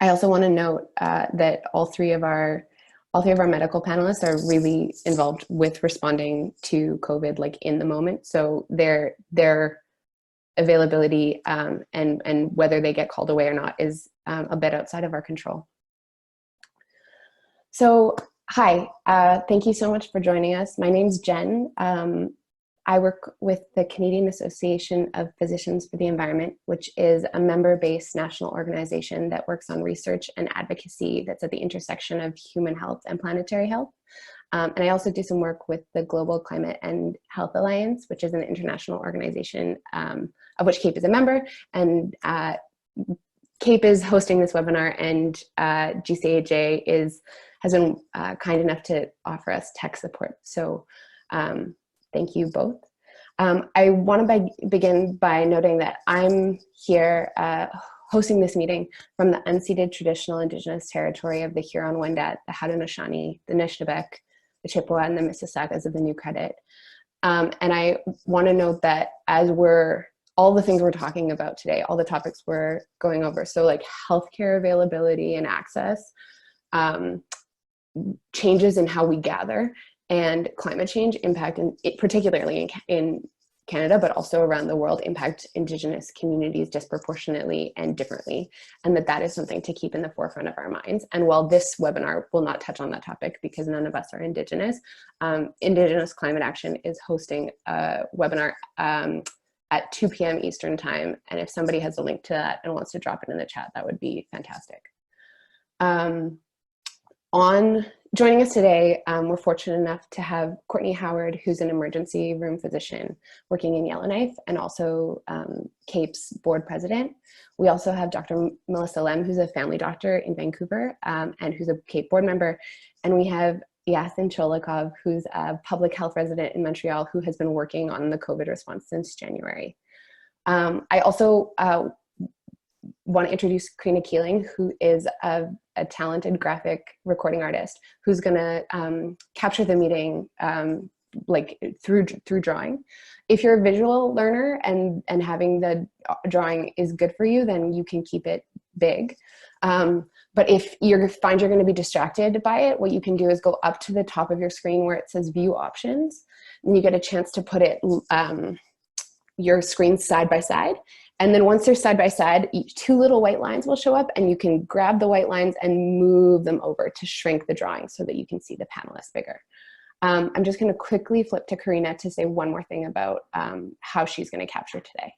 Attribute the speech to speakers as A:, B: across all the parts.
A: I also want to note that all three of our medical panelists are really involved with responding to COVID, like in the moment. So their availability and whether they get called away or not is a bit outside of our control. So hi, thank you so much for joining us. My name's Jen. I work with the Canadian Association of Physicians for the Environment, which is a member-based national organization that works on research and advocacy that's at the intersection of human health and planetary health. And I also do some work with the Global Climate and Health Alliance, which is an international organization of which CAPE is a member. And CAPE is hosting this webinar, and GCAJ has been kind enough to offer us tech support. So thank you both. I want to begin by noting that I'm here hosting this meeting from the unceded traditional Indigenous territory of the Huron-Wendat, the Haudenosaunee, the Anishinaabe, the Chippewa, and the Mississaugas of the New Credit. And I want to note that all the things we're talking about today, all the topics we're going over, so like healthcare availability and access, changes in how we gather, and climate change impact, particularly in Canada, but also around the world, impact Indigenous communities disproportionately and differently, and that is something to keep in the forefront of our minds. And while this webinar will not touch on that topic because none of us are Indigenous, Indigenous Climate Action is hosting a webinar at 2 p.m. Eastern Time, and if somebody has a link to that and wants to drop it in the chat, that would be fantastic. Joining us today, we're fortunate enough to have Courtney Howard, who's an emergency room physician working in Yellowknife and also CAPE's board president. We also have Dr. Melissa Lem, who's a family doctor in Vancouver and who's a CAPE board member. And we have Yasin Cholikov, who's a public health resident in Montreal who has been working on the COVID response since January. I also want to introduce Karina Keeling, who is a talented graphic recording artist who's going to capture the meeting like through drawing. If you're a visual learner and having the drawing is good for you, then you can keep it big. But if you find you're going to be distracted by it, what you can do is go up to the top of your screen where it says view options, and you get a chance to put it your screens side by side. And then once they're side by side, two little white lines will show up, and you can grab the white lines and move them over to shrink the drawing so that you can see the panelists bigger. I'm just going to quickly flip to Karina to say one more thing about how she's going to capture today.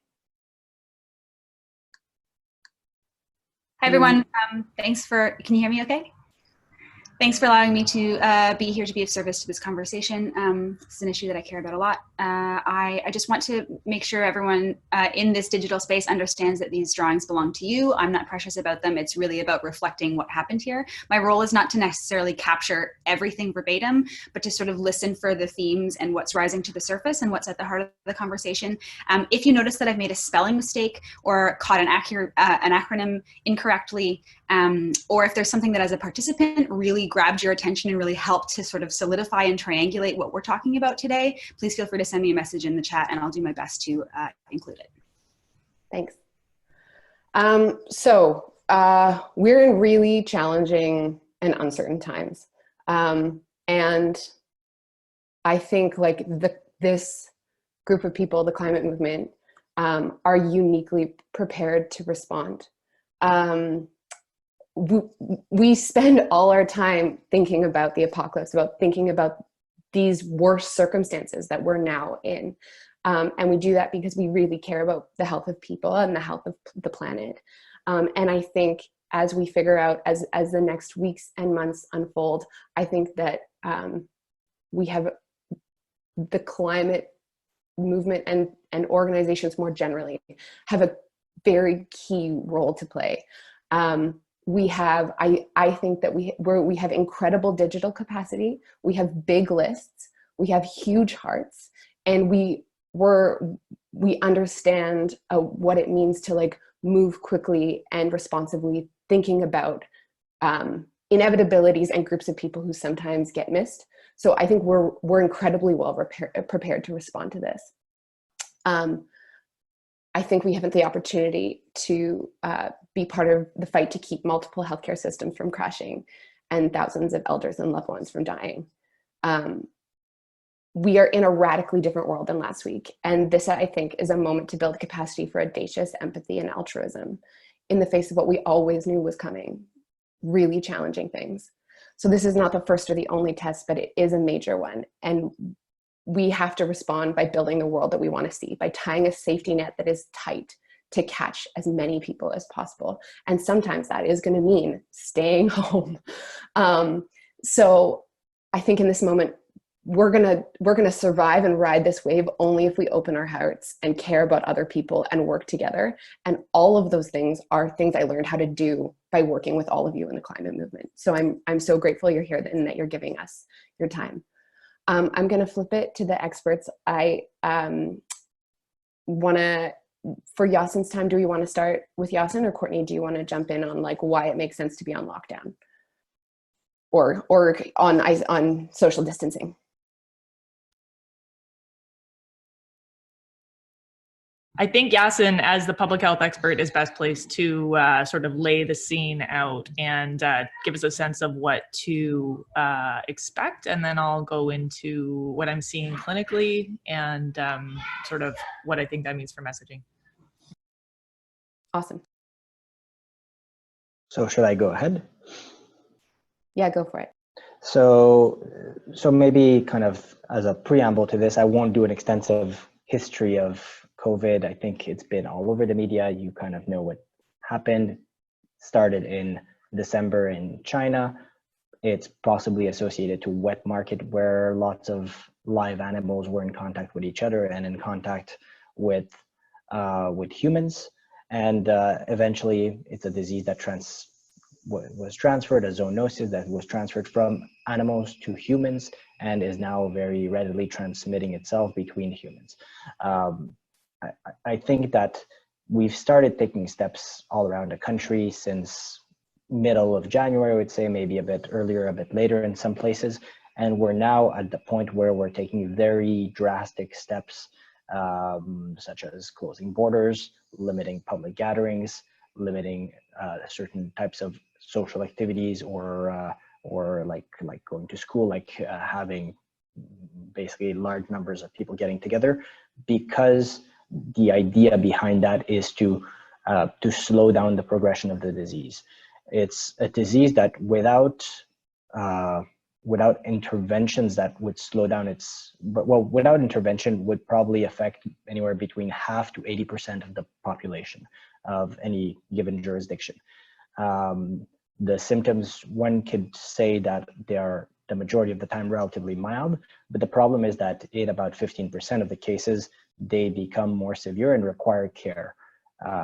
B: Hi, everyone. Thanks for, can you hear me okay? Thanks for allowing me to be here to be of service to this conversation. This is an issue that I care about a lot. I just want to make sure everyone in this digital space understands that these drawings belong to you. I'm not precious about them. It's really about reflecting what happened here. My role is not to necessarily capture everything verbatim, but to sort of listen for the themes and what's rising to the surface and what's at the heart of the conversation. If you notice that I've made a spelling mistake or caught an acronym incorrectly, or if there's something that as a participant really grabbed your attention and really helped to sort of solidify and triangulate what we're talking about today, please feel free to send me a message in the chat and I'll do my best to include it.
A: Thanks. We're in really challenging and uncertain times. And I think like this group of people, the climate movement, are uniquely prepared to respond. We spend all our time thinking about the apocalypse, about thinking about these worst circumstances that we're now in. And we do that because we really care about the health of people and the health of the planet. And I think as we figure out, as the next weeks and months unfold, I think that we have the climate movement and organizations more generally have a very key role to play. We have, I think that we have incredible digital capacity. We have big lists. We have huge hearts, and we understand what it means to like move quickly and responsibly, thinking about inevitabilities and groups of people who sometimes get missed. So I think we're incredibly well prepared to respond to this. I think we have the opportunity to be part of the fight to keep multiple healthcare systems from crashing and thousands of elders and loved ones from dying. We are in a radically different world than last week. And this, I think, is a moment to build capacity for audacious empathy and altruism in the face of what we always knew was coming, really challenging things. So this is not the first or the only test, but it is a major one. And we have to respond by building the world that we want to see, by tying a safety net that is tight to catch as many people as possible. And sometimes that is going to mean staying home. So I think in this moment, we're gonna survive and ride this wave only if we open our hearts and care about other people and work together. And all of those things are things I learned how to do by working with all of you in the climate movement. So I'm so grateful you're here and that you're giving us your time. I'm gonna flip it to the experts. I wanna, for Yasin's time, do we wanna start with Yasin, or Courtney, do you wanna jump in on like why it makes sense to be on lockdown or on social distancing?
C: I think Yasin, as the public health expert, is best placed to sort of lay the scene out and give us a sense of what to expect. And then I'll go into what I'm seeing clinically and sort of what I think that means for messaging.
A: Awesome.
D: So should I go ahead?
A: Yeah, go for it.
D: So maybe kind of as a preamble to this, I won't do an extensive history of COVID. I think it's been all over the media. You kind of know what happened. Started in December in China. It's possibly associated to wet market where lots of live animals were in contact with each other and in contact with humans. And eventually it's a disease that was transferred, a zoonosis that was transferred from animals to humans and is now very readily transmitting itself between humans. I think that we've started taking steps all around the country since middle of January, I would say, maybe a bit earlier, a bit later in some places. And we're now at the point where we're taking very drastic steps, such as closing borders, limiting public gatherings, limiting certain types of social activities, or like going to school, like having basically large numbers of people getting together, because the idea behind that is to slow down the progression of the disease. It's a disease that without interventions that would slow down without intervention would probably affect anywhere between half to 80% of the population of any given jurisdiction. The symptoms, one could say that they are the majority of the time relatively mild, but the problem is that in about 15% of the cases, they become more severe and require care.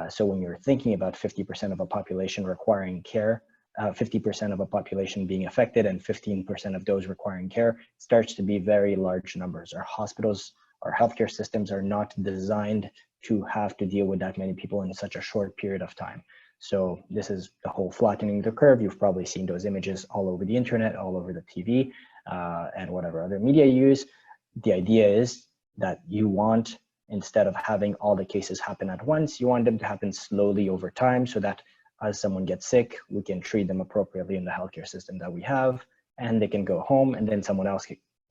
D: So when you're thinking about 50% of a population requiring care, 50% of a population being affected and 15% of those requiring care, it starts to be very large numbers. Our hospitals, our healthcare systems are not designed to have to deal with that many people in such a short period of time. So this is the whole flattening the curve. You've probably seen those images all over the internet, all over the TV, and whatever other media you use. The idea is that you want, instead of having all the cases happen at once, you want them to happen slowly over time, so that as someone gets sick, we can treat them appropriately in the healthcare system that we have, and they can go home, and then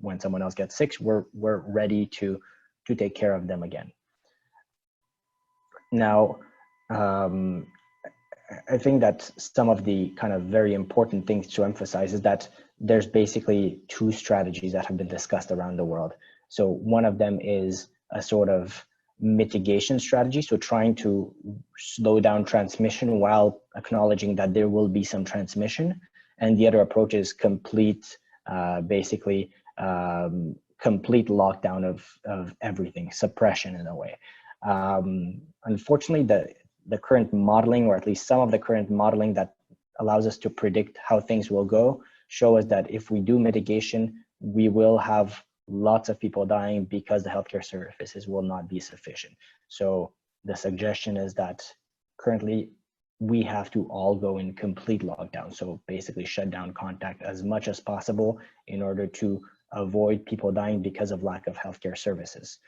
D: when someone else gets sick, we're ready to take care of them again. Now, I think that some of the kind of very important things to emphasize is that there's basically two strategies that have been discussed around the world. So one of them is a sort of mitigation strategy, so trying to slow down transmission while acknowledging that there will be some transmission. And the other approach is complete lockdown of everything, suppression in a way. Unfortunately, the current modeling, or at least some of the current modeling that allows us to predict how things will go, show us that if we do mitigation, we will have lots of people dying because the healthcare services will not be sufficient. So the suggestion is that currently we have to all go in complete lockdown. So basically shut down contact as much as possible in order to avoid people dying because of lack of healthcare services.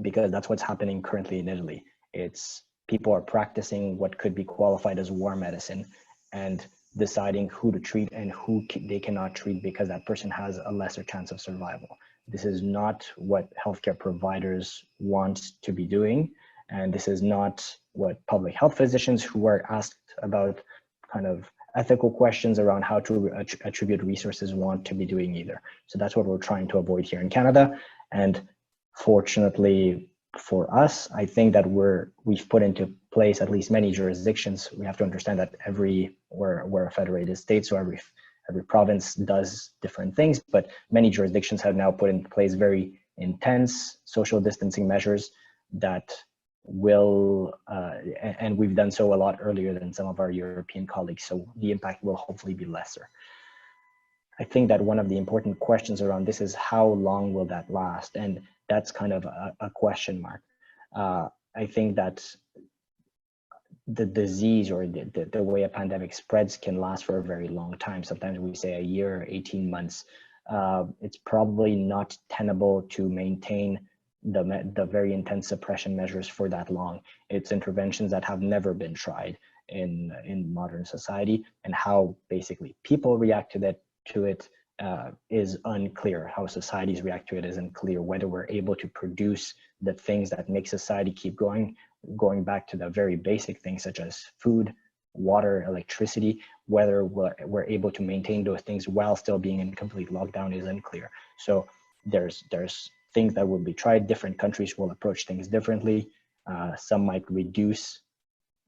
D: because that's what's happening currently in Italy. It's people are practicing what could be qualified as war medicine and deciding who to treat and who they cannot treat because that person has a lesser chance of survival. This is not what healthcare providers want to be doing. And this is not what public health physicians who are asked about kind of ethical questions around how to attribute resources want to be doing either. So that's what we're trying to avoid here in Canada. And fortunately for us, I think that we've put into place at least many jurisdictions. We have to understand that we're a federated state, so every province does different things, but many jurisdictions have now put in place very intense social distancing measures that will, and we've done so a lot earlier than some of our European colleagues, so the impact will hopefully be lesser. I think that one of the important questions around this is how long will that last? And that's kind of a question mark. I think that the disease or the way a pandemic spreads can last for a very long time. Sometimes we say a year, 18 months. It's probably not tenable to maintain the very intense suppression measures for that long. It's interventions that have never been tried in modern society, and how basically people react to it is unclear. How societies react to it is unclear. Whether we're able to produce the things that make society keep going back to the very basic things such as food, water, electricity, whether we're able to maintain those things while still being in complete lockdown is unclear. So there's things that will be tried. Different countries will approach things differently. Some might reduce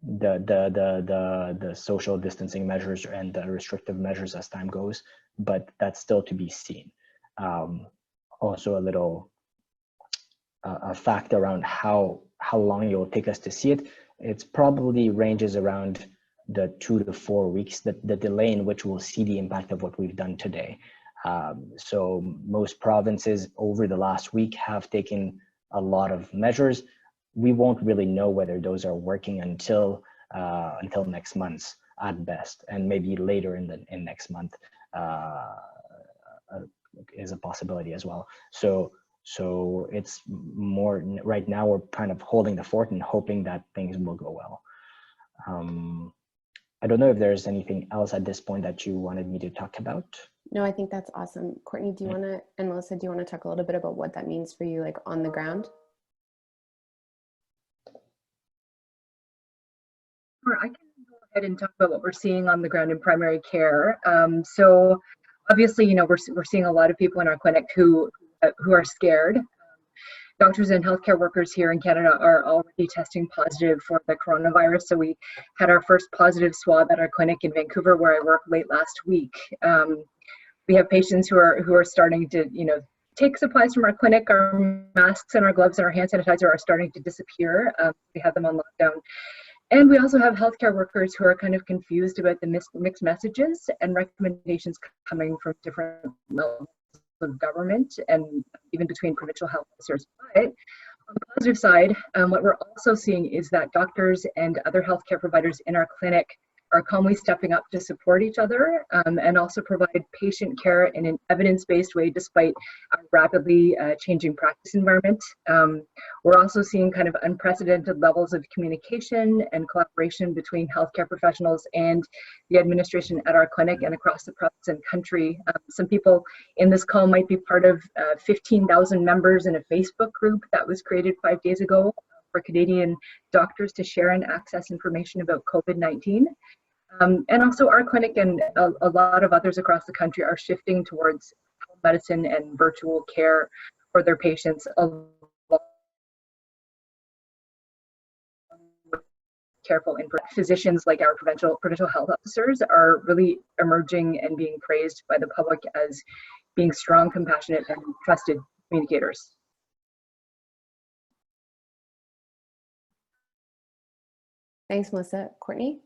D: the social distancing measures and the restrictive measures as time goes, but that's still to be seen. Also a fact around how long it will take us to see it. It's probably ranges around the 2 to 4 weeks, the delay in which we'll see the impact of what we've done today. So most provinces over the last week have taken a lot of measures. We won't really know whether those are working until next month at best, and maybe later in next month is a possibility as well. So it's more right now we're kind of holding the fort and hoping that things will go well. I don't know if there's anything else at this point that you wanted me to talk about.
A: No, I think that's awesome. Courtney, do you want to, and Melissa, do you want to talk a little bit about what that means for you, like on the ground?
E: Sure, I can go ahead and talk about what we're seeing on the ground in primary care. So obviously, we're seeing a lot of people in our clinic who are scared. Doctors and healthcare workers here in Canada are already testing positive for the coronavirus. So we had our first positive swab at our clinic in Vancouver, where I work, late last week. We have patients who are starting to, take supplies from our clinic. Our masks and our gloves and our hand sanitizer are starting to disappear. We have them on lockdown. And we also have healthcare workers who are kind of confused about the mixed messages and recommendations coming from different levels of government and even between provincial health officers. But on the positive side, what we're also seeing is that doctors and other healthcare providers in our clinic are calmly stepping up to support each other and also provide patient care in an evidence-based way despite a rapidly changing practice environment. We're also seeing kind of unprecedented levels of communication and collaboration between healthcare professionals and the administration at our clinic and across the province and country. Some people in this call might be part of 15,000 members in a Facebook group that was created 5 days ago for Canadian doctors to share and access information about COVID-19. And also our clinic and a lot of others across the country are shifting towards medicine and virtual care for their patients. Careful input. Physicians like our provincial health officers are really emerging and being praised by the public as being strong, compassionate, and trusted communicators.
A: Thanks, Melissa. Courtney?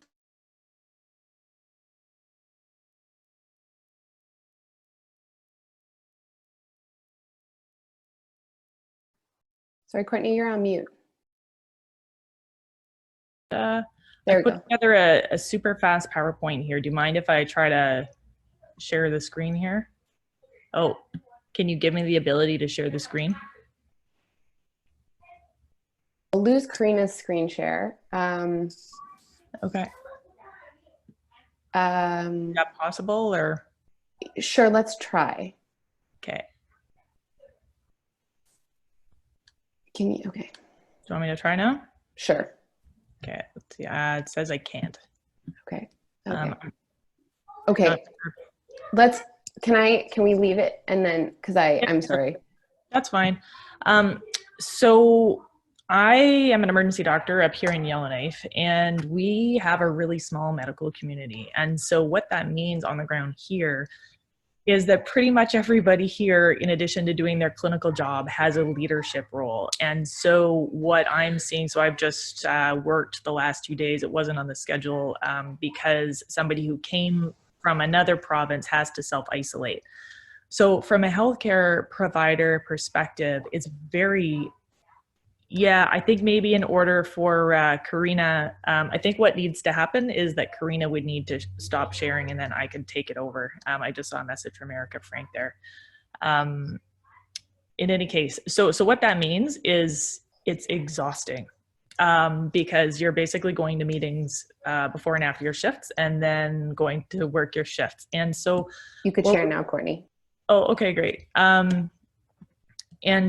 A: Sorry, Courtney, you're on mute.
C: There
A: we
C: I put
A: go.
C: together a super fast PowerPoint here. Do you mind if I try to share the screen here? Oh, can you give me the ability to share the screen?
A: we'll lose Karina's screen share.
C: Okay. Is
A: Um,
C: that possible or?
A: sure, let's try.
C: Okay.
A: Can you, okay,
C: Do you want me to try now?
A: sure.
C: Okay. Let's see. It says I can't.
A: Okay,
C: Um,
A: okay. Okay,
C: not sure.
A: can we leave it and then, because I'm sorry.
C: That's fine. So I am an emergency doctor up here in Yellowknife, and we have a really small medical community. And so what that means on the ground here is that pretty much everybody here, in addition to doing their clinical job, has a leadership role. And so what I'm seeing, so I've just worked the last 2 days, it wasn't on the schedule because somebody who came from another province has to self-isolate. So from a healthcare provider perspective, it's very, I think maybe in order for Karina, I think what needs to happen is that Karina would need to stop sharing and then I could take it over. I just saw a message from Erica Frank there. In any case, so what that means is it's exhausting because you're basically going to meetings before and after your shifts and then going to work your shifts. And so
A: You could share now, Courtney.
C: Oh, okay, great. And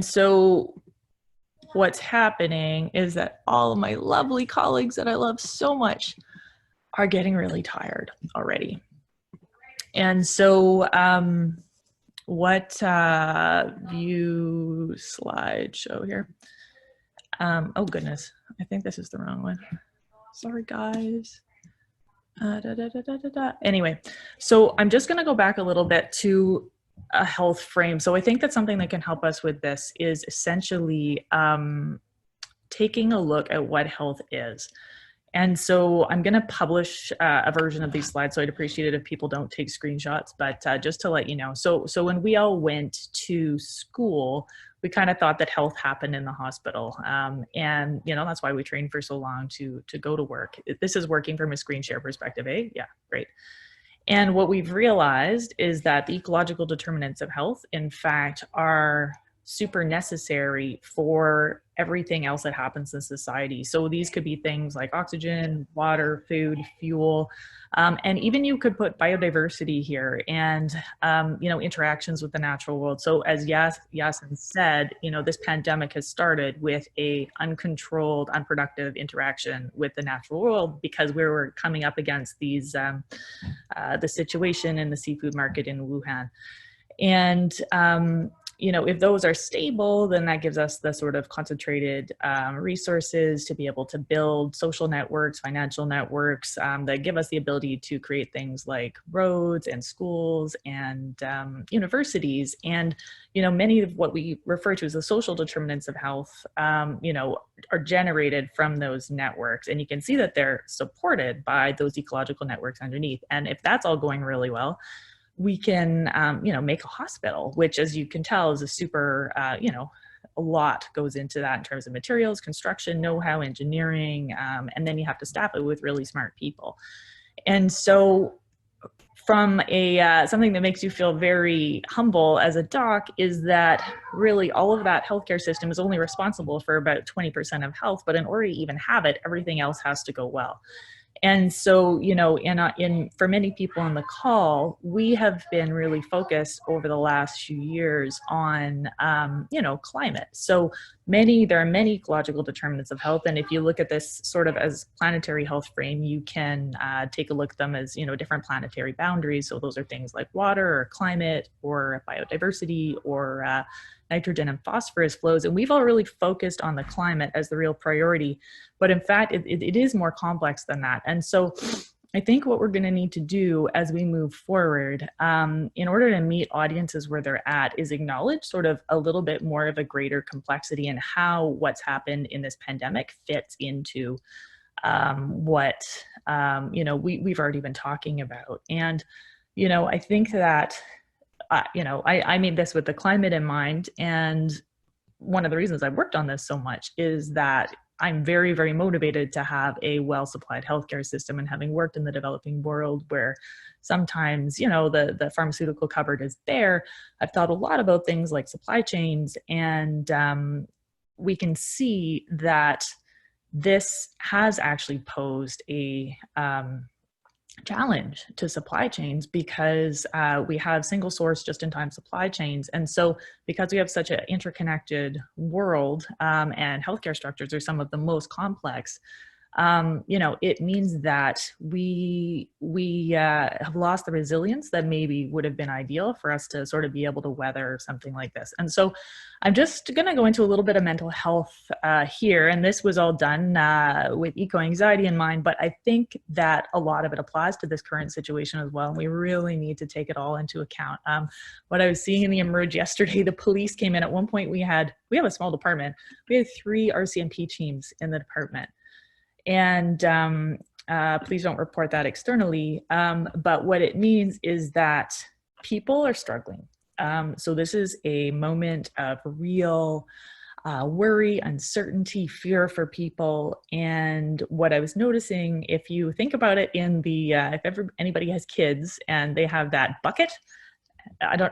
C: so what's happening is that all of my lovely colleagues that I love so much are getting really tired already. And so what view slideshow here? Oh goodness, I think this is the wrong one. Sorry, guys. Anyway, so I'm just gonna go back a little bit to a health frame. So I think that something that can help us with this is essentially taking a look at what health is. And so I'm going to publish a version of these slides. So I'd appreciate it if people don't take screenshots, but just to let you know. So when we all went to school, we kind of thought that health happened in the hospital. And, you know, that's why we trained for so long to go to work. This is working from a screen share perspective, eh? Yeah, great. And what we've realized is that the ecological determinants of health, in fact, are super necessary for everything else that happens in society. So these could be things like oxygen, water, food, fuel, and even you could put biodiversity here and, you know, interactions with the natural world. So as Yasin said, you know, this pandemic has started with a uncontrolled, unproductive interaction with the natural world because we were coming up against these, the situation in the seafood market in Wuhan. And, you know, if those are stable, then that gives us the sort of concentrated resources to be able to build social networks, financial networks that give us the ability to create things like roads and schools and universities. And, you know, many of what we refer to as the social determinants of health, you know, are generated from those networks. And you can see that they're supported by those ecological networks underneath. And if that's all going really well, we can, you know, make a hospital, which, as you can tell, is a super, you know, a lot goes into that in terms of materials, construction, know-how, engineering, and then you have to staff it with really smart people. And so from a something that makes you feel very humble as a doc is that really all of that healthcare system is only responsible for about 20% of health, but in order to even have it, everything else has to go well. And so, you know, for many people on the call, we have been really focused over the last few years on, you know, climate. So there are many ecological determinants of health. And if you look at this sort of as planetary health frame, you can take a look at them as, you know, different planetary boundaries. So those are things like water or climate or biodiversity or nitrogen and phosphorus flows. And we've all really focused on the climate as the real priority. But in fact, it is more complex than that. And so I think what we're going to need to do as we move forward in order to meet audiences where they're at is acknowledge sort of a little bit more of a greater complexity and how what's happened in this pandemic fits into what, you know, we've already been talking about. And, you know, I think that you know, I made this with the climate in mind. And one of the reasons I've worked on this so much is that I'm very, very motivated to have a well-supplied healthcare system. And having worked in the developing world where sometimes, you know, the pharmaceutical cupboard is bare, I've thought a lot about things like supply chains. And we can see that this has actually posed a challenge to supply chains because we have single source just-in-time supply chains. And so because we have such an interconnected world and healthcare structures are some of the most complex, it means that we have lost the resilience that maybe would have been ideal for us to sort of be able to weather something like this. And so I'm just going to go into a little bit of mental health here. And this was all done with eco-anxiety in mind, but I think that a lot of it applies to this current situation as well. And we really need to take it all into account. What I was seeing in the Emerge yesterday, the police came in. At one point we have a small department. We had 3 RCMP teams in the department. And please don't report that externally. But what it means is that people are struggling. So this is a moment of real worry, uncertainty, fear for people. And what I was noticing, if you think about it in the, if anybody has kids and they have that bucket,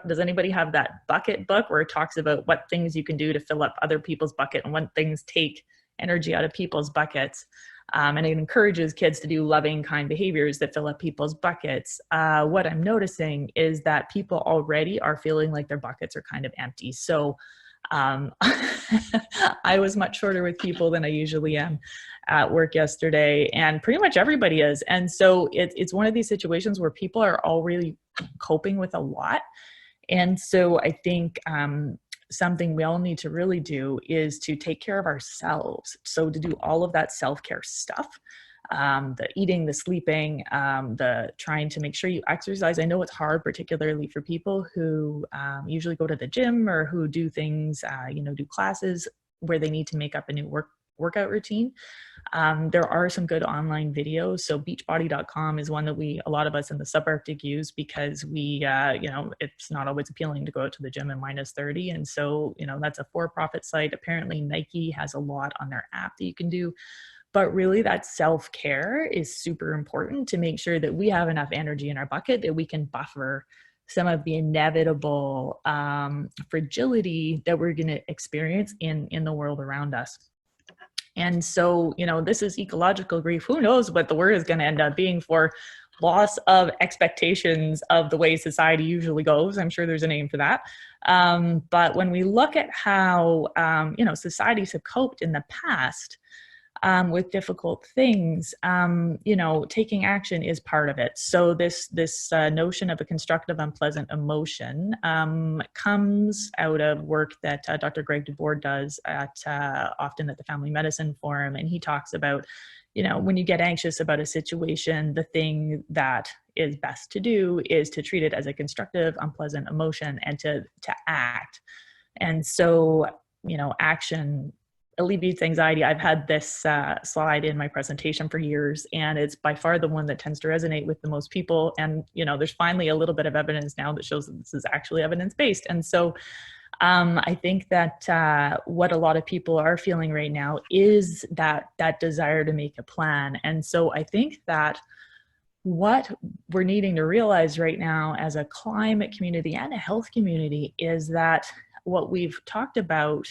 C: does anybody have that bucket book where it talks about what things you can do to fill up other people's bucket and what things take energy out of people's buckets? And it encourages kids to do loving, kind behaviors that fill up people's buckets. What I'm noticing is that people already are feeling like their buckets are kind of empty. So I was much shorter with people than I usually am at work yesterday, and pretty much everybody is. And so it's one of these situations where people are already coping with a lot. And so I think something we all need to really do is to take care of ourselves. So to do all of that self-care stuff, the eating, the sleeping, the trying to make sure you exercise. I know it's hard, particularly for people who usually go to the gym or who do things, do classes where they need to make up a new workout routine. There are some good online videos. So beachbody.com is one that a lot of us in the subarctic use because it's not always appealing to go out to the gym in -30. And so, that's a for-profit site. Apparently Nike has a lot on their app that you can do. But really that self-care is super important to make sure that we have enough energy in our bucket that we can buffer some of the inevitable fragility that we're going to experience in the world around us. And so, this is ecological grief. Who knows what the word is going to end up being for loss of expectations of the way society usually goes. I'm sure there's a name for that. But when we look at how, societies have coped in the past, with difficult things, taking action is part of it. So this notion of a constructive, unpleasant emotion comes out of work that Dr. Greg DeBoer does often at the Family Medicine Forum, and he talks about, when you get anxious about a situation, the thing that is best to do is to treat it as a constructive, unpleasant emotion and to act. And so, action alleviates anxiety. I've had this slide in my presentation for years, and it's by far the one that tends to resonate with the most people. And, there's finally a little bit of evidence now that shows that this is actually evidence-based. And so I think that what a lot of people are feeling right now is that desire to make a plan. And so I think that what we're needing to realize right now as a climate community and a health community is that what we've talked about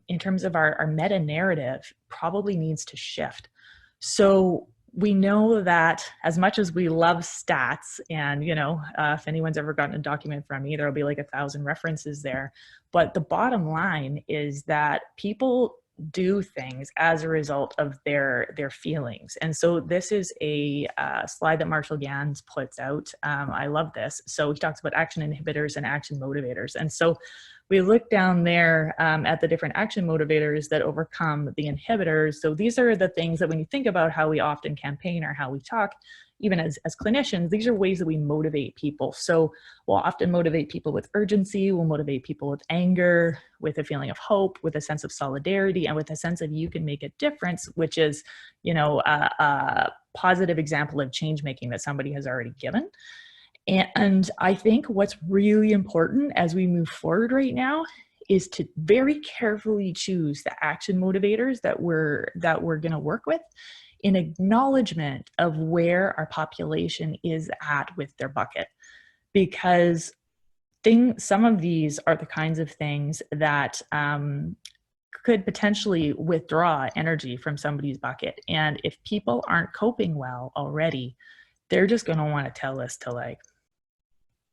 C: in terms of our meta narrative probably needs to shift. So we know that as much as we love stats, and if anyone's ever gotten a document from me, there'll be like 1,000 references there. But the bottom line is that people do things as a result of their feelings. And so this is a slide that Marshall Gans puts out. I love this. So he talks about action inhibitors and action motivators. And so we look down there at the different action motivators that overcome the inhibitors. So these are the things that when you think about how we often campaign or how we talk, even as clinicians, these are ways that we motivate people. So we'll often motivate people with urgency, we'll motivate people with anger, with a feeling of hope, with a sense of solidarity, and with a sense of you can make a difference, which is, a positive example of change making that somebody has already given. And I think what's really important as we move forward right now is to very carefully choose the action motivators that we're going to work with in acknowledgement of where our population is at with their bucket. Because some of these are the kinds of things that could potentially withdraw energy from somebody's bucket. And if people aren't coping well already, they're just going to want to tell us to like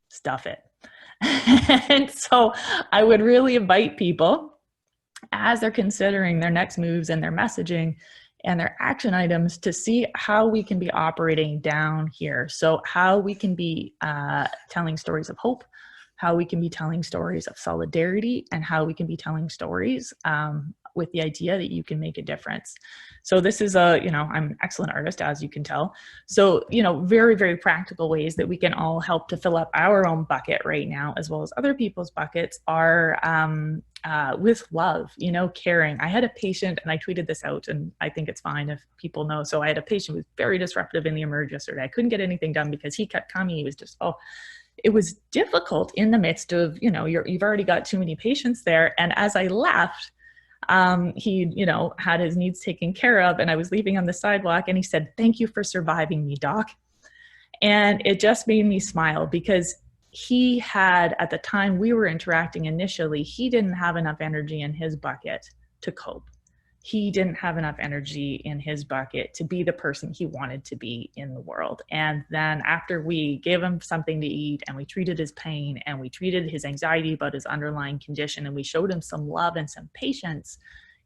C: stuff it. And so I would really invite people, as they're considering their next moves and their messaging and their action items, to see how we can be operating down here. So how we can be telling stories of hope, how we can be telling stories of solidarity, and how we can be telling stories with the idea that you can make a difference. So this is I'm an excellent artist, as you can tell. So, very, very practical ways that we can all help to fill up our own bucket right now, as well as other people's buckets, are with love, caring. I had a patient, and I tweeted this out, and I think it's fine if people know. So I had a patient who was very disruptive in the emerge yesterday. I couldn't get anything done because he kept coming. He was just, it was difficult in the midst of, you've already got too many patients there. And as I left, he, had his needs taken care of, and I was leaving on the sidewalk, and he said, "Thank you for surviving me, doc." And it just made me smile, because he had, at the time we were interacting initially, he didn't have enough energy in his bucket to cope. He didn't have enough energy in his bucket to be the person he wanted to be in the world. And then after we gave him something to eat, and we treated his pain, and we treated his anxiety about his underlying condition, and we showed him some love and some patience,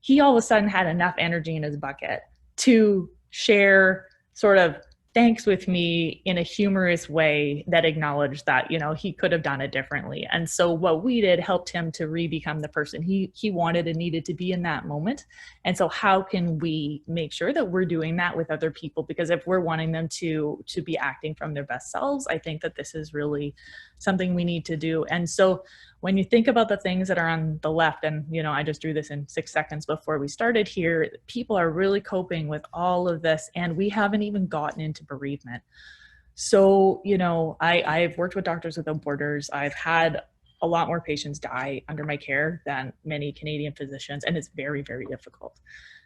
C: he all of a sudden had enough energy in his bucket to share sort of thanks with me in a humorous way that acknowledged that, he could have done it differently. And so what we did helped him to re-become the person he wanted and needed to be in that moment. And so how can we make sure that we're doing that with other people? Because if we're wanting them to be acting from their best selves, I think that this is really something we need to do. And so when you think about the things that are on the left, and I just drew this in 6 seconds before we started here, people are really coping with all of this, and we haven't even gotten into bereavement. So, I've worked with Doctors Without Borders. I've had a lot more patients die under my care than many Canadian physicians, and it's very, very difficult.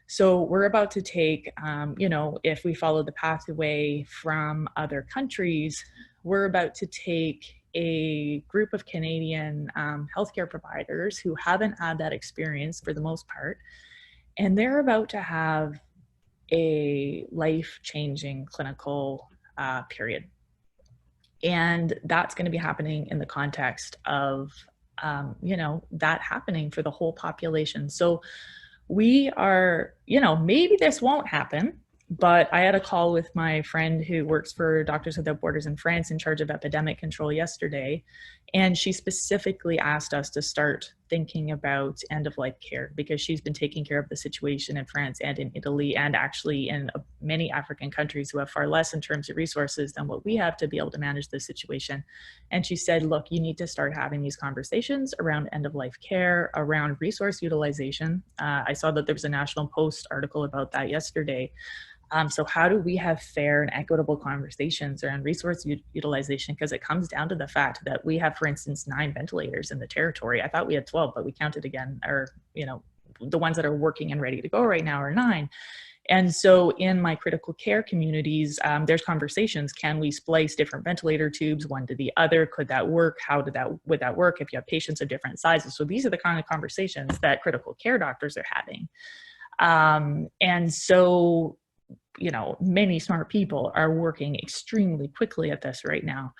C: So we're about to take, if we follow the pathway from other countries, we're about to take a group of Canadian healthcare providers who haven't had that experience for the most part, and they're about to have a life-changing clinical period. And that's going to be happening in the context of, that happening for the whole population. So we are, maybe this won't happen, but I had a call with my friend who works for Doctors Without Borders in France, in charge of epidemic control, yesterday. And she specifically asked us to start thinking about end-of-life care, because she's been taking care of the situation in France and in Italy, and actually in many African countries who have far less in terms of resources than what we have to be able to manage this situation. And she said, look, you need to start having these conversations around end-of-life care, around resource utilization. I saw that there was a National Post article about that yesterday. So how do we have fair and equitable conversations around resource utilization? Because it comes down to the fact that we have, for instance, 9 ventilators in the territory. I thought we had 12, but we counted again, or, the ones that are working and ready to go right now are 9. And so in my critical care communities, there's conversations. Can we splice different ventilator tubes one to the other? Could that work? Would that work if you have patients of different sizes? So these are the kind of conversations that critical care doctors are having. And so, many smart people are working extremely quickly at this right now,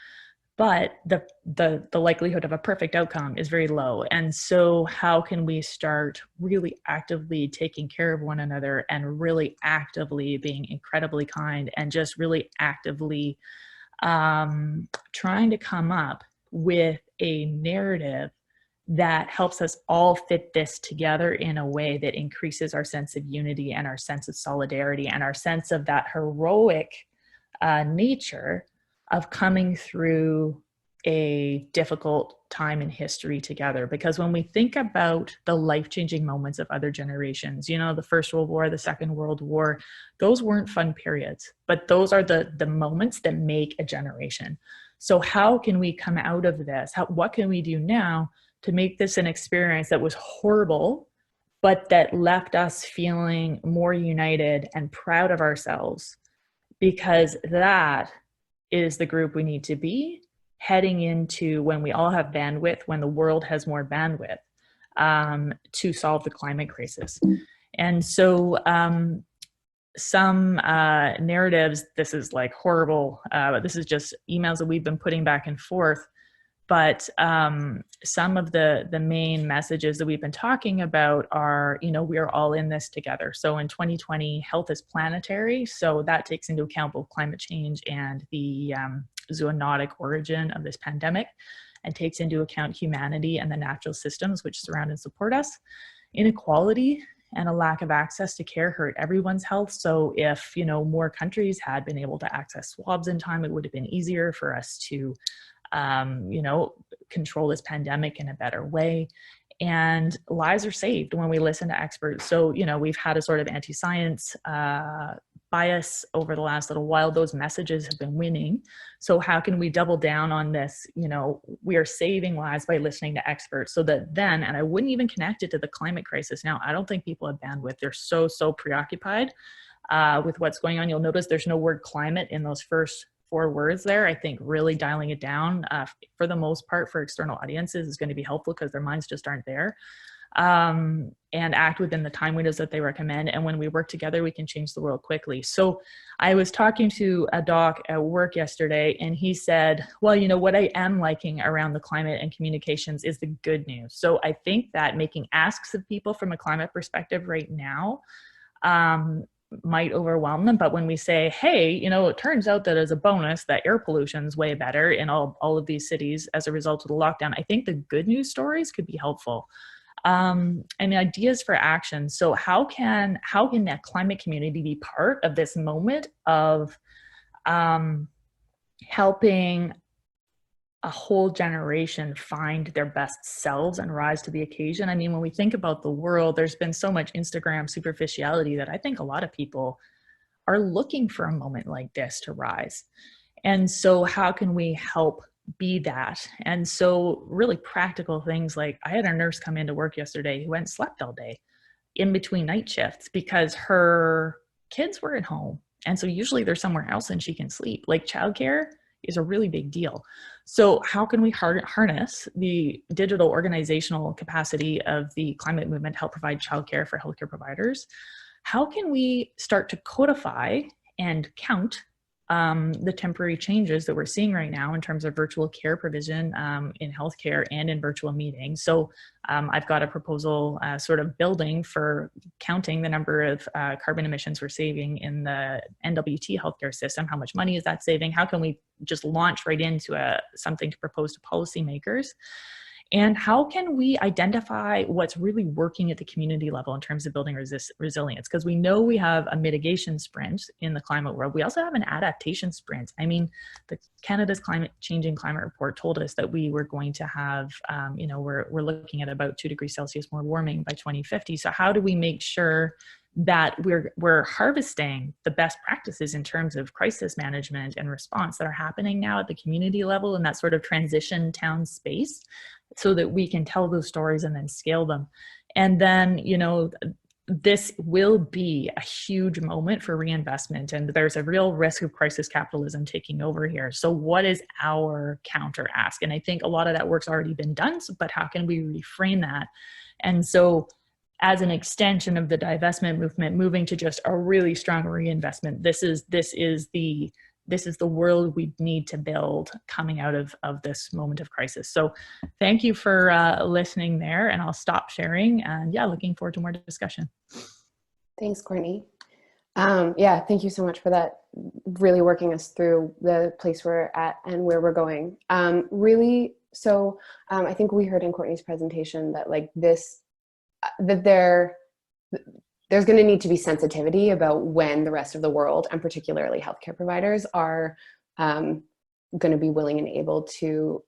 C: but the likelihood of a perfect outcome is very low. And so how can we start really actively taking care of one another, and really actively being incredibly kind, and just really actively trying to come up with a narrative that helps us all fit this together in a way that increases our sense of unity, and our sense of solidarity, and our sense of that heroic nature of coming through a difficult time in history together. Because when we think about the life-changing moments of other generations, the First World War, the Second World War, those weren't fun periods, but those are the moments that make a generation. So how can we come out of this? What can we do now to make this an experience that was horrible, but that left us feeling more united and proud of ourselves? Because that is the group we need to be heading into when we all have bandwidth, when the world has more bandwidth. to solve the climate crisis. And so some narratives, this is like horrible, but this is just emails that we've been putting back and forth. But some of the main messages that we've been talking about are, we are all in this together. So in 2020, health is planetary. So that takes into account both climate change and the zoonotic origin of this pandemic, and takes into account humanity and the natural systems which surround and support us. Inequality and a lack of access to care hurt everyone's health. So if, more countries had been able to access swabs in time, it would have been easier for us to control this pandemic in a better way. And lives are saved when we listen to experts. So, we've had a sort of anti-science bias over the last little while. Those messages have been winning. So how can we double down on this? We are saving lives by listening to experts, so that then, and I wouldn't even connect it to the climate crisis now. I don't think people have bandwidth. They're so preoccupied with what's going on. You'll notice there's no word climate in those first 4 words there. I think really dialing it down for the most part for external audiences is going to be helpful, because their minds just aren't there, and act within the time windows that they recommend. And when we work together, we can change the world quickly. So I was talking to a doc at work yesterday, and he said, well, what I am liking around the climate and communications is the good news. So I think that making asks of people from a climate perspective right now might overwhelm them. But when we say, hey, it turns out that as a bonus that air pollution is way better in all of these cities as a result of the lockdown, I think the good news stories could be helpful. And ideas for action. So how can that climate community be part of this moment of helping a whole generation find their best selves and rise to the occasion? I mean, when we think about the world, there's been so much Instagram superficiality that I think a lot of people are looking for a moment like this to rise. And so how can we help be that? And so really practical things, like I had a nurse come into work yesterday who went and slept all day in between night shifts because her kids were at home. And so usually they're somewhere else and she can sleep. Like childcare is a really big deal. So how can we harness the digital organizational capacity of the climate movement to help provide childcare for healthcare providers? How can we start to codify and count the temporary changes that we're seeing right now in terms of virtual care provision in healthcare and in virtual meetings? So I've got a proposal sort of building for counting the number of carbon emissions we're saving in the NWT healthcare system. How much money is that saving? How can we just launch right into something to propose to policymakers? And how can we identify what's really working at the community level in terms of building resilience? Because we know we have a mitigation sprint in the climate world. We also have an adaptation sprint. I mean, Canada's Changing Climate Report told us that we were going to have, we're looking at about 2 degrees Celsius more warming by 2050. So how do we make sure that we're harvesting the best practices in terms of crisis management and response that are happening now at the community level in that sort of transition town space, so that we can tell those stories and then scale them? And then, this will be a huge moment for reinvestment, and there's a real risk of crisis capitalism taking over here. So what is our counter ask? And I think a lot of that work's already been done, but how can we reframe that? And so as an extension of the divestment movement, moving to just a really strong reinvestment, this is the world we need to build coming out of this moment of crisis. So thank you for listening there, and I'll stop sharing, and looking forward to more discussion.
A: Thanks, Courtney. Thank you so much for that, really working us through the place we're at and where we're going. I think we heard in Courtney's presentation that there's going to need to be sensitivity about when the rest of the world, and particularly healthcare providers, are going to be willing and able to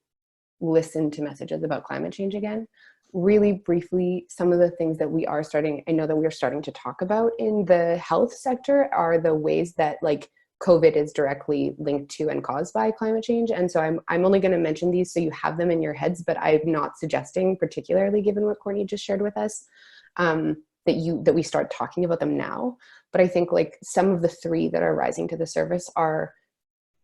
A: listen to messages about climate change again. Really briefly, some of the things that I know that we're starting to talk about in the health sector are the ways that COVID is directly linked to and caused by climate change. And so I'm only going to mention these so you have them in your heads, but I'm not suggesting, particularly given what Courtney just shared with us, that we start talking about them now. But I think some of the 3 that are rising to the surface are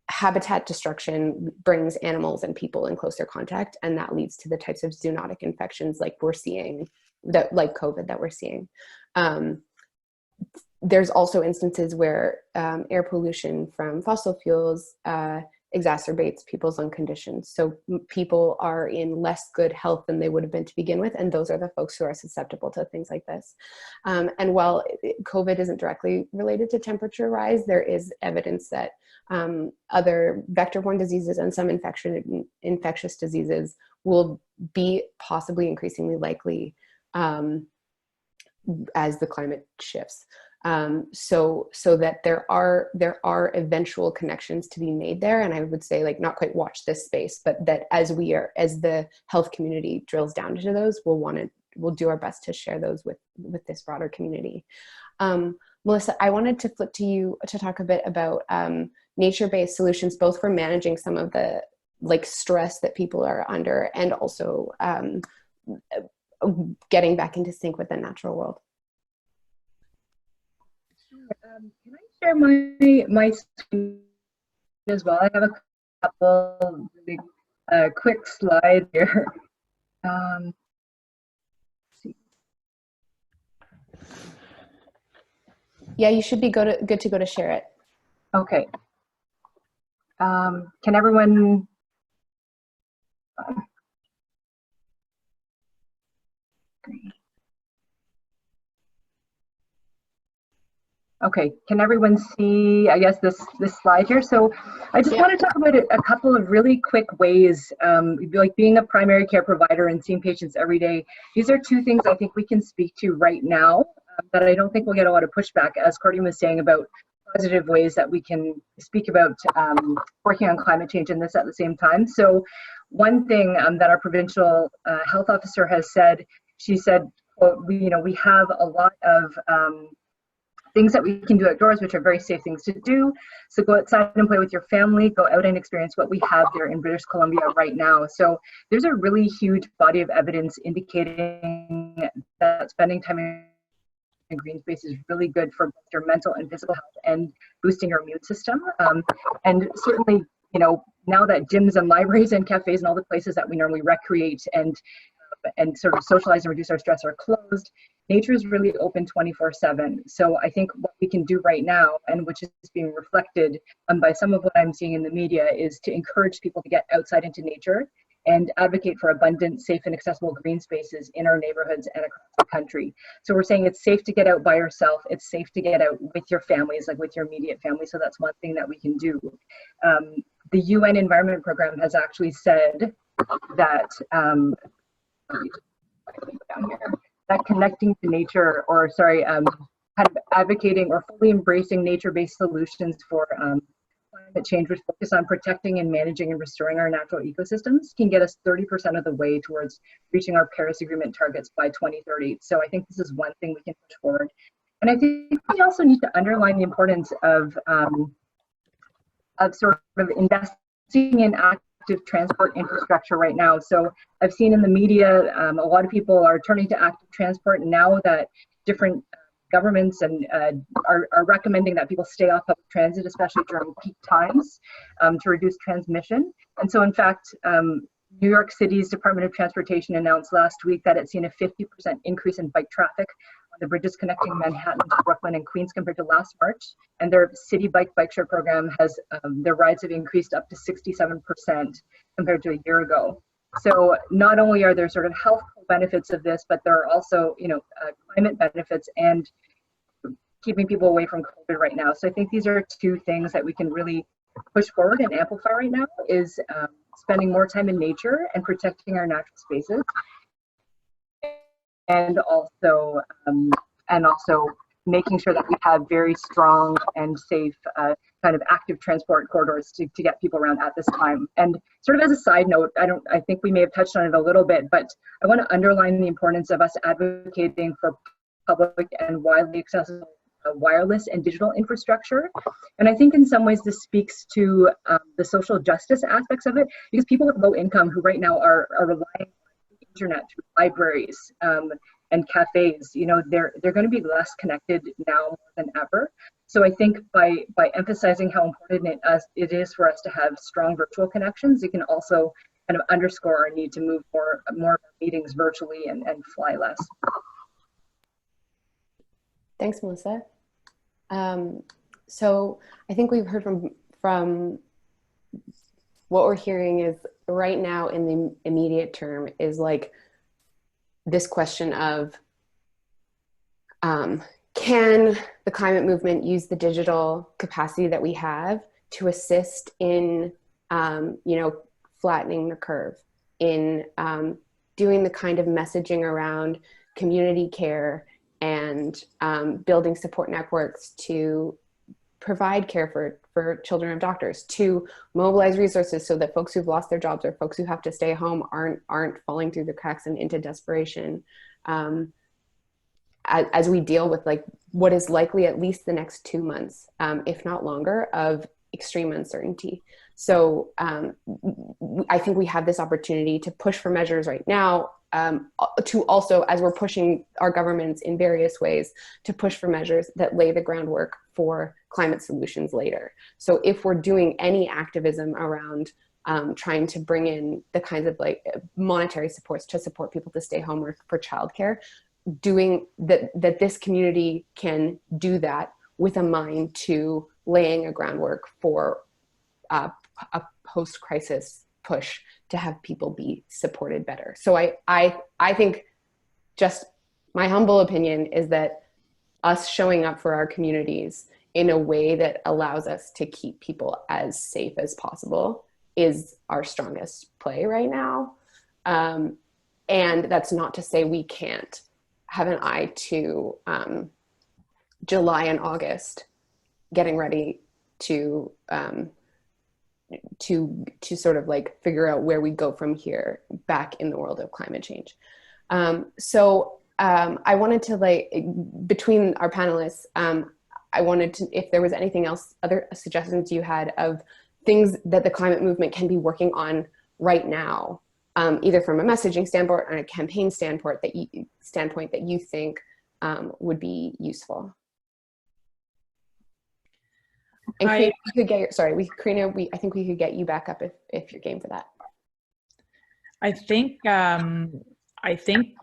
A: habitat destruction brings animals and people in closer contact, and that leads to the types of zoonotic infections like we're seeing that like COVID that we're seeing. There's also instances where air pollution from fossil fuels exacerbates people's lung conditions. So people are in less good health than they would have been to begin with, and those are the folks who are susceptible to things like this. And while COVID isn't directly related to temperature rise, there is evidence that other vector-borne diseases and some infectious diseases will be possibly increasingly likely as the climate shifts. So that there are eventual connections to be made there. And I would say, like, not quite watch this space, but that as the health community drills down into those, we'll do our best to share those with this broader community. Melissa, I wanted to flip to you to talk a bit about nature-based solutions, both for managing some of the stress that people are under, and also getting back into sync with the natural world.
E: Can I share my screen as well? I have a couple really quick slides here. Let's see.
A: Yeah, you should be good to go to share it.
E: Okay. Can everyone? Okay, can everyone see, I guess, this slide here? So I just want to talk about a couple of really quick ways, like being a primary care provider and seeing patients every day. These are two things I think we can speak to right now that I don't think we'll get a lot of pushback, as Courtney was saying, about positive ways that we can speak about working on climate change and this at the same time. So one thing that our provincial health officer has said, she said, quote, we have a lot of things that we can do outdoors, which are very safe things to do. So go outside and play with your family, go out and experience what we have there in British Columbia right now. So there's a really huge body of evidence indicating that spending time in green space is really good for both your mental and physical health and boosting your immune system. And certainly, now that gyms and libraries and cafes and all the places that we normally recreate and sort of socialize and reduce our stress are closed, nature is really open 24/7. So I think what we can do right now, and which is being reflected by some of what I'm seeing in the media, is to encourage people to get outside into nature and advocate for abundant, safe, and accessible green spaces in our neighborhoods and across the country. So we're saying it's safe to get out by yourself. It's safe to get out with your families, like with your immediate family. So that's one thing that we can do. The UN Environment Program has actually said that down here, that connecting to nature, or kind of advocating or fully embracing nature-based solutions for climate change, which focus on protecting and managing and restoring our natural ecosystems, can get us 30% of the way towards reaching our Paris Agreement targets by 2030. So I think this is one thing we can push forward. And I think we also need to underline the importance of sort of investing in active transport infrastructure right now. So I've seen in the media, a lot of people are turning to active transport now that different governments and are recommending that people stay off public transit, especially during peak times, to reduce transmission. And so in fact, New York City's Department of Transportation announced last week that it's seen a 50% increase in bike traffic on the bridges connecting Manhattan to Brooklyn and Queens compared to last March. And their city bike share program has, their rides have increased up to 67% compared to a year ago. So not only are there sort of health benefits of this, but there are also, climate benefits and keeping people away from COVID right now. So I think these are two things that we can really push forward and amplify right now, is spending more time in nature and protecting our natural spaces, and also making sure that we have very strong and safe kind of active transport corridors to get people around at this time. And sort of as a side note, I think we may have touched on it a little bit, but I want to underline the importance of us advocating for public and widely accessible wireless and digital infrastructure. And I think in some ways this speaks to the social justice aspects of it, because people with low income who right now are relying on the internet through libraries and cafes, they're going to be less connected now more than ever. So I think by emphasizing how important it is for us to have strong virtual connections, it can also kind of underscore our need to move more meetings virtually and fly less.
A: Thanks, Melissa. So I think we've heard from what we're hearing is right now in the immediate term is like this question of can the climate movement use the digital capacity that we have to assist in flattening the curve, in doing the kind of messaging around community care and building support networks to provide care for children of doctors, to mobilize resources so that folks who've lost their jobs or folks who have to stay home aren't falling through the cracks and into desperation, as we deal with like what is likely at least the next 2 months, if not longer, of extreme uncertainty. So I think we have this opportunity to push for measures right now, to also, as we're pushing our governments in various ways, to push for measures that lay the groundwork for climate solutions later. So if we're doing any activism around trying to bring in the kinds of like monetary supports to support people to stay home or for childcare, doing that this community can do that with a mind to laying a groundwork for a post-crisis push to have people be supported better. So I think, just my humble opinion is that us showing up for our communities in a way that allows us to keep people as safe as possible is our strongest play right now. And that's not to say we can't have an eye to July and August, getting ready to sort of like figure out where we go from here back in the world of climate change. So I wanted to, like, between our panelists, I wanted to, if there was anything else, other suggestions you had of things that the climate movement can be working on right now, either from a messaging standpoint or a campaign standpoint that you think would be useful. And Karina, we could get Karina, I think we could get you back up if you're game for that.
C: I think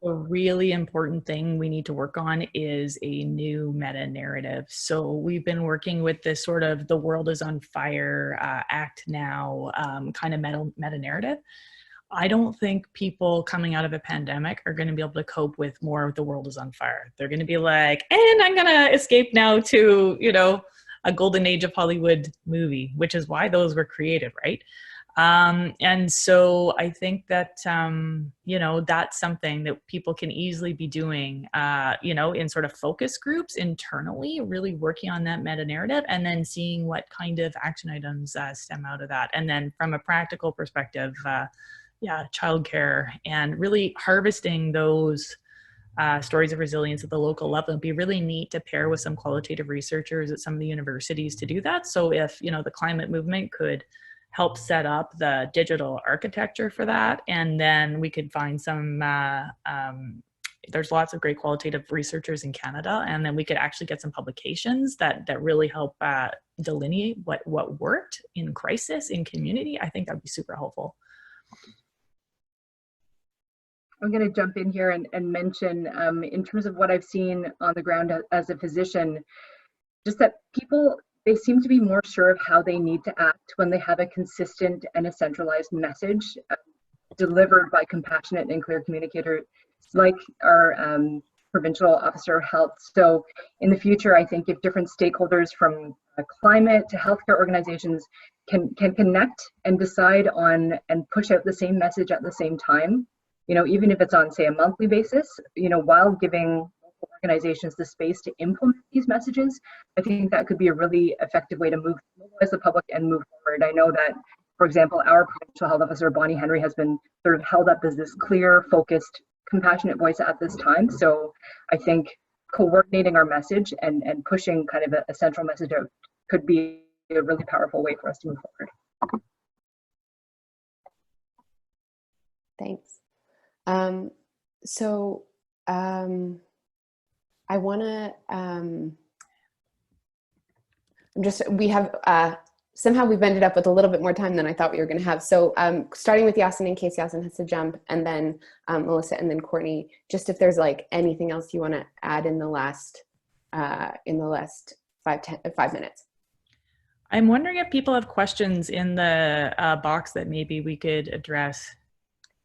C: the really important thing we need to work on is a new meta narrative. So we've been working with this sort of the world is on fire, act now kind of meta narrative. I don't think people coming out of a pandemic are going to be able to cope with more of the world is on fire. They're going to be like, and I'm going to escape now to, a golden age of Hollywood movie, which is why those were created, right? And so I think that, that's something that people can easily be doing, in sort of focus groups internally, really working on that meta narrative and then seeing what kind of action items stem out of that. And then from a practical perspective, childcare and really harvesting those stories of resilience at the local level. It'd be really neat to pair with some qualitative researchers at some of the universities to do that. So if, the climate movement could help set up the digital architecture for that, and then we could find some, there's lots of great qualitative researchers in Canada, and then we could actually get some publications that really help delineate what worked in crisis, in community. I think that'd be super helpful.
E: I'm going to jump in here and mention, in terms of what I've seen on the ground as a physician, just that people, they seem to be more sure of how they need to act when they have a consistent and a centralized message delivered by compassionate and clear communicators like our provincial officer of health. So in the future, I think if different stakeholders from climate to healthcare organizations can connect and decide on and push out the same message at the same time, even if it's on, say, a monthly basis, while giving organizations the space to implement these messages, I think that could be a really effective way to mobilize the public and move forward. I know that, for example, our provincial health officer, Bonnie Henry, has been sort of held up as this clear, focused, compassionate voice at this time. So I think coordinating our message and pushing kind of a central message out could be a really powerful way for us to move forward.
A: Thanks. I want to, we have somehow we've ended up with a little bit more time than I thought we were going to have. So starting with Yasin in case Yasin has to jump, and then Melissa, and then Courtney, just if there's like anything else you want to add in the last 5 minutes.
C: I'm wondering if people have questions in the box that maybe we could address.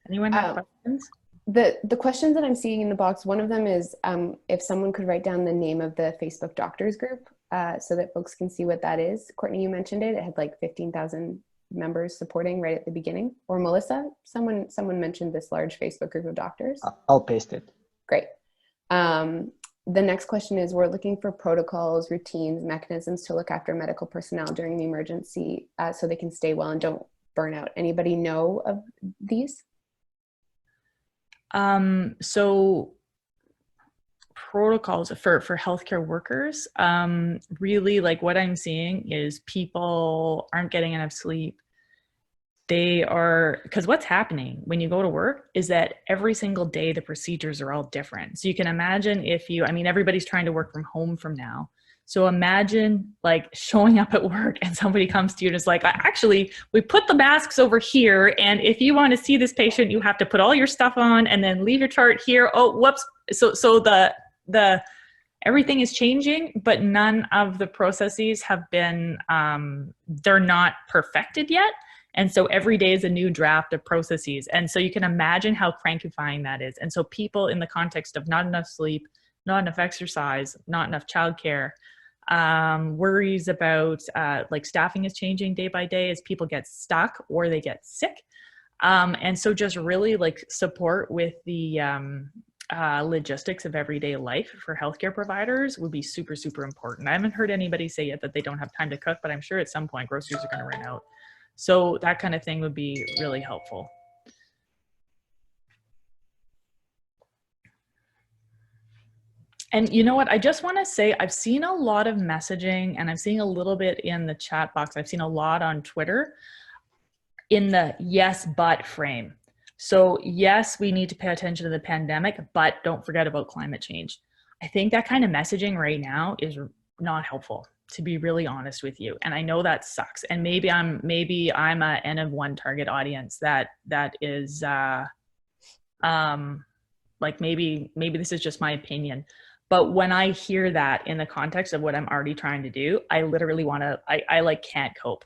C: Anyone have questions?
A: The questions that I'm seeing in the box, one of them is if someone could write down the name of the Facebook doctors group so that folks can see what that is. Courtney, you mentioned it. It had like 15,000 members supporting right at the beginning. Or Melissa, someone mentioned this large Facebook group of doctors.
D: I'll paste it.
A: Great. The next question is, we're looking for protocols, routines, mechanisms to look after medical personnel during the emergency so they can stay well and don't burn out. Anybody know of these?
C: So protocols for healthcare workers, really like what I'm seeing is people aren't getting enough sleep. They are, because what's happening when you go to work is that every single day the procedures are all different. So you can imagine if you, I mean, everybody's trying to work from home from now. So imagine like showing up at work and somebody comes to you and is like, actually, we put the masks over here. And if you want to see this patient, you have to put all your stuff on and then leave your chart here. Oh, whoops. So the everything is changing, but none of the processes have been, they're not perfected yet. And so every day is a new draft of processes. And so you can imagine how crankifying that is. And so people in the context of not enough sleep, not enough exercise, not enough childcare, worries about like staffing is changing day by day as people get stuck or they get sick. And so just really like support with the logistics of everyday life for healthcare providers would be super, super important. I haven't heard anybody say yet that they don't have time to cook, but I'm sure at some point groceries are going to run out. So that kind of thing would be really helpful. And you know what, I just want to say, I've seen a lot of messaging and I'm seeing a little bit in the chat box. I've seen a lot on Twitter in the yes, but frame. So yes, we need to pay attention to the pandemic, but don't forget about climate change. I think that kind of messaging right now is not helpful, to be really honest with you. And I know that sucks. And maybe I'm a N of one target audience that is like maybe this is just my opinion. But when I hear that in the context of what I'm already trying to do, I literally I like can't cope.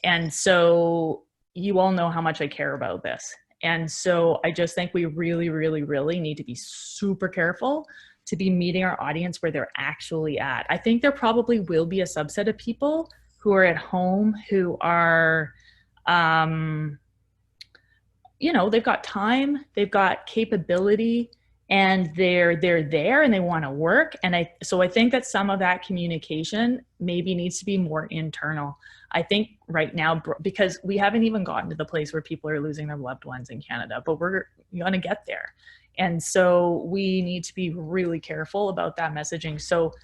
C: And so you all know how much I care about this. And so I just think we really, really, really need to be super careful to be meeting our audience where they're actually at. I think there probably will be a subset of people who are at home who are, you know, they've got time, they've got capability, and they're there and they want to work. And so I think that some of that communication maybe needs to be more internal. I think right now, because we haven't even gotten to the place where people are losing their loved ones in Canada, but we're going to get there. And so we need to be really careful about that messaging. So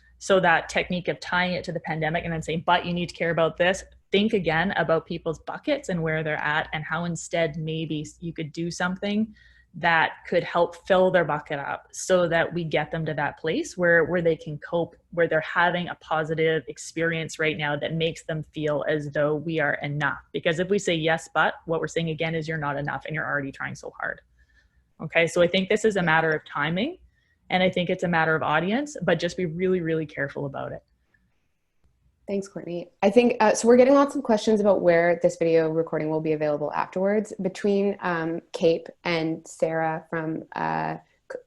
C: that technique of tying it to the pandemic and then saying, but you need to care about this, think again about people's buckets and where they're at and how instead maybe you could do something that could help fill their bucket up so that we get them to that place where they can cope, where they're having a positive experience right now that makes them feel as though we are enough. Because if we say yes, but what we're saying again is you're not enough and you're already trying so hard. Okay, so I think this is a matter of timing and I think it's a matter of audience, but just be really, really careful about it.
A: Thanks, Courtney. I think, so we're getting lots of questions about where this video recording will be available afterwards. Between Cape and Sarah from, there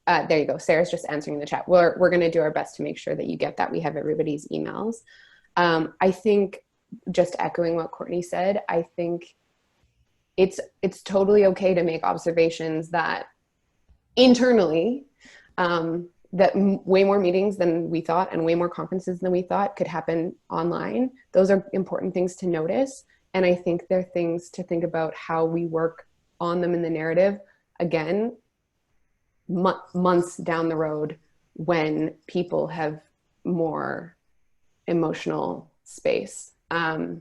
A: you go, Sarah's just answering the chat. We're gonna do our best to make sure that you get that. We have everybody's emails. I think, just echoing what Courtney said, I think it's totally okay to make observations that internally, that way more meetings than we thought and way more conferences than we thought could happen online. Those are important things to notice. And I think they're things to think about how we work on them in the narrative, again, months down the road when people have more emotional space. Of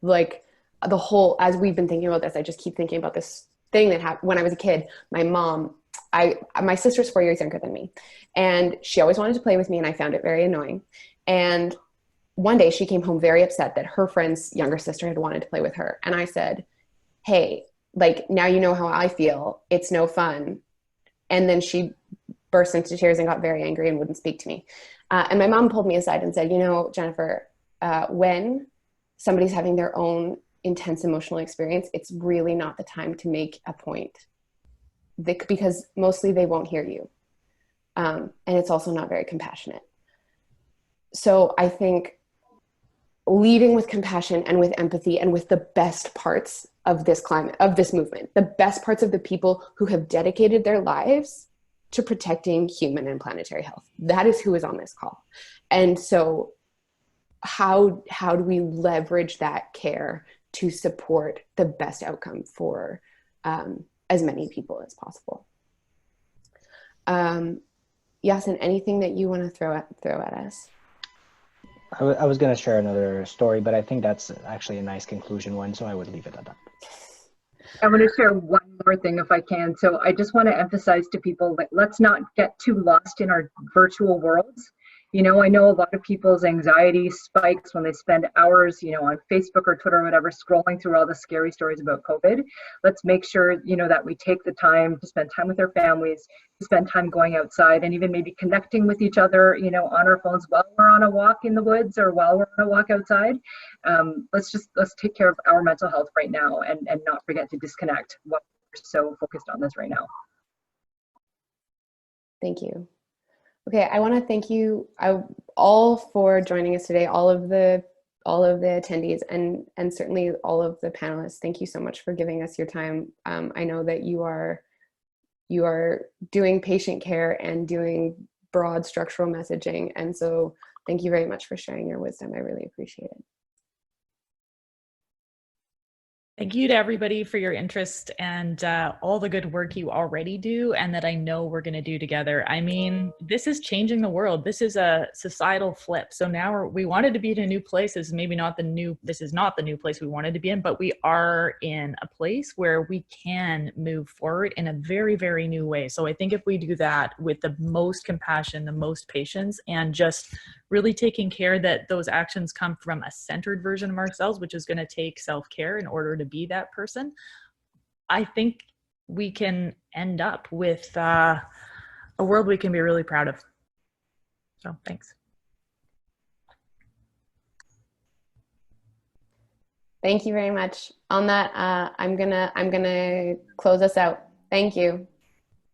A: like the whole, as we've been thinking about this, I just keep thinking about this thing that happened when I was a kid. My mom, my sister's 4 years younger than me, and she always wanted to play with me, and I found it very annoying. And one day she came home very upset that her friend's younger sister had wanted to play with her. And I said, hey, like, now you know how I feel. It's no fun. And then she burst into tears and got very angry and wouldn't speak to me. And my mom pulled me aside and said, you know, Jennifer, when somebody's having their own intense emotional experience, it's really not the time to make a point, because mostly they won't hear you. And it's also not very compassionate. So I think leading with compassion and with empathy and with the best parts of this climate, of this movement, the best parts of the people who have dedicated their lives to protecting human and planetary health. That is who is on this call. And so how do we leverage that care to support the best outcome for as many people as possible? Yasin, anything that you want to throw at us?
D: I was going to share another story, but I think that's actually a nice conclusion one, so I would leave it at that.
E: I want to share one more thing if I can. So I just want to emphasize to people that let's not get too lost in our virtual worlds. You know, I know a lot of people's anxiety spikes when they spend hours, you know, on Facebook or Twitter or whatever, scrolling through all the scary stories about COVID. Let's make sure, you know, that we take the time to spend time with our families, to spend time going outside, and even maybe connecting with each other, you know, on our phones while we're on a walk in the woods or while we're on a walk outside. Let's take care of our mental health right now and not forget to disconnect what we're so focused on this right now.
A: Thank you. Okay, I want to thank you all for joining us today, all of the attendees, and certainly all of the panelists. Thank you so much for giving us your time. I know that you are doing patient care and doing broad structural messaging, and so thank you very much for sharing your wisdom. I really appreciate it.
C: Thank you to everybody for your interest and all the good work you already do and that I know we're going to do together. I mean, this is changing the world. This is a societal flip. So now we wanted to be in a new place. This is not the new place we wanted to be in, but we are in a place where we can move forward in a very, very new way. So I think if we do that with the most compassion, the most patience, and just really taking care that those actions come from a centered version of ourselves, which is going to take self-care in order to be that person, I think we can end up with a world we can be really proud of. So thanks.
A: Thank you very much. On that, I'm gonna close us out. Thank you.